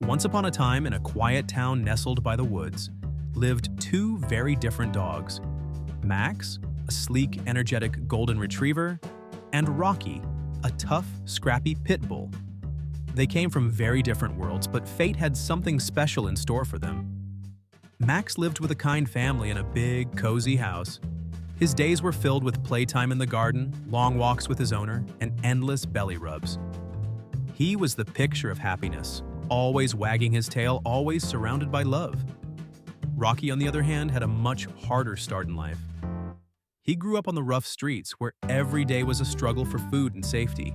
Once upon a time, in a quiet town nestled by the woods, lived two very different dogs. Max, a sleek, energetic golden retriever, and Rocky, a tough, scrappy pit bull. They came from very different worlds, but fate had something special in store for them. Max lived with a kind family in a big, cozy house. His days were filled with playtime in the garden, long walks with his owner, and endless belly rubs. He was the picture of happiness, always wagging his tail, always surrounded by love. Rocky, on the other hand, had a much harder start in life. He grew up on the rough streets where every day was a struggle for food and safety.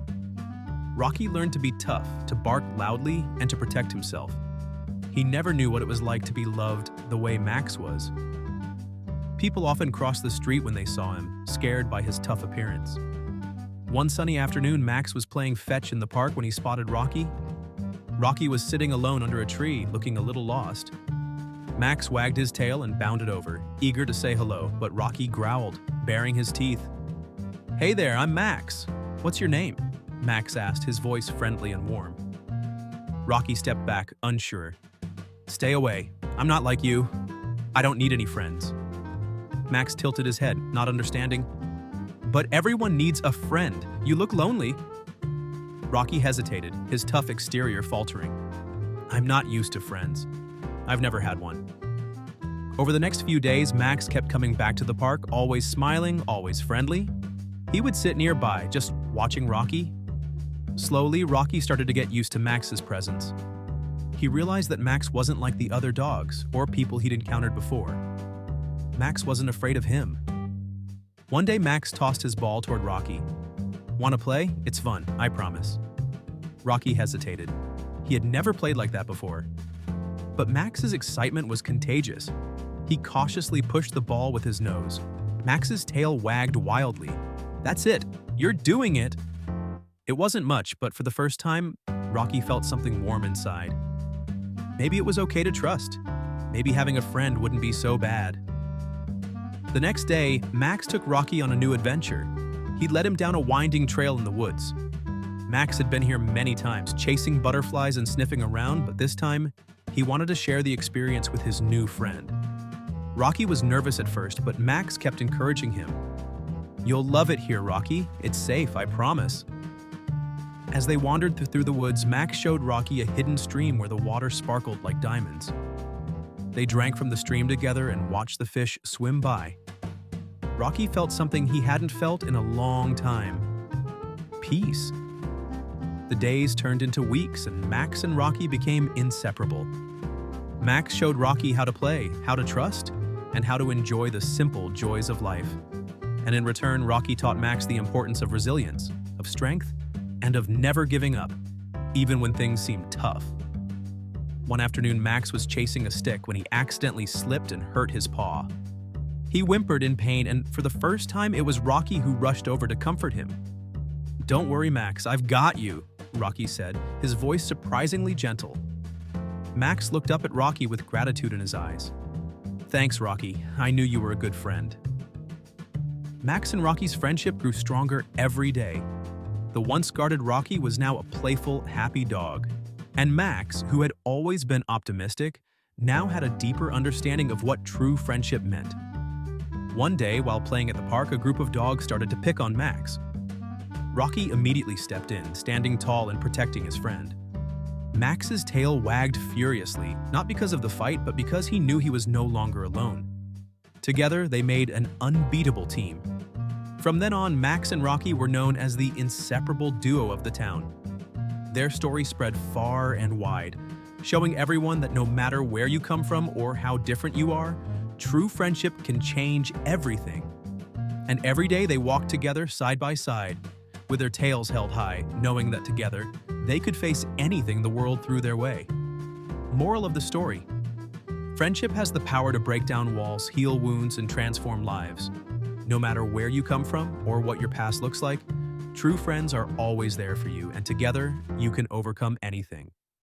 Rocky learned to be tough, to bark loudly, and to protect himself. He never knew what it was like to be loved the way Max was. People often crossed the street when they saw him, scared by his tough appearance. One sunny afternoon, Max was playing fetch in the park when he spotted Rocky. Rocky was sitting alone under a tree, looking a little lost. Max wagged his tail and bounded over, eager to say hello, but Rocky growled, baring his teeth. "Hey there, I'm Max. What's your name?" Max asked, his voice friendly and warm. Rocky stepped back, unsure. "Stay away. I'm not like you. I don't need any friends." Max tilted his head, not understanding. "But everyone needs a friend. You look lonely." Rocky hesitated, his tough exterior faltering. "I'm not used to friends. I've never had one." Over the next few days, Max kept coming back to the park, always smiling, always friendly. He would sit nearby, just watching Rocky. Slowly, Rocky started to get used to Max's presence. He realized that Max wasn't like the other dogs or people he'd encountered before. Max wasn't afraid of him. One day, Max tossed his ball toward Rocky. "Want to play? It's fun, I promise." Rocky hesitated. He had never played like that before. But Max's excitement was contagious. He cautiously pushed the ball with his nose. Max's tail wagged wildly. "That's it! You're doing it!" It wasn't much, but for the first time, Rocky felt something warm inside. Maybe it was okay to trust. Maybe having a friend wouldn't be so bad. The next day, Max took Rocky on a new adventure. He led him down a winding trail in the woods. Max had been here many times, chasing butterflies and sniffing around, but this time, he wanted to share the experience with his new friend. Rocky was nervous at first, but Max kept encouraging him. "You'll love it here, Rocky. It's safe, I promise." As they wandered through the woods, Max showed Rocky a hidden stream where the water sparkled like diamonds. They drank from the stream together and watched the fish swim by. Rocky felt something he hadn't felt in a long time. Peace. The days turned into weeks, and Max and Rocky became inseparable. Max showed Rocky how to play, how to trust, and how to enjoy the simple joys of life. And in return, Rocky taught Max the importance of resilience, of strength, and of never giving up, even when things seemed tough. One afternoon, Max was chasing a stick when he accidentally slipped and hurt his paw. He whimpered in pain, and for the first time, it was Rocky who rushed over to comfort him. "Don't worry, Max, I've got you," Rocky said, his voice surprisingly gentle. Max looked up at Rocky with gratitude in his eyes. "Thanks, Rocky. I knew you were a good friend." Max and Rocky's friendship grew stronger every day. The once guarded Rocky was now a playful, happy dog. And Max, who had always been optimistic, now had a deeper understanding of what true friendship meant. One day, while playing at the park, a group of dogs started to pick on Max. Rocky immediately stepped in, standing tall and protecting his friend. Max's tail wagged furiously, not because of the fight, but because he knew he was no longer alone. Together, they made an unbeatable team. From then on, Max and Rocky were known as the inseparable duo of the town. Their story spread far and wide, showing everyone that no matter where you come from or how different you are, true friendship can change everything. And every day they walked together side by side, with their tails held high, knowing that together, they could face anything the world threw their way. Moral of the story: friendship has the power to break down walls, heal wounds, and transform lives. No matter where you come from or what your past looks like, true friends are always there for you, and together, you can overcome anything.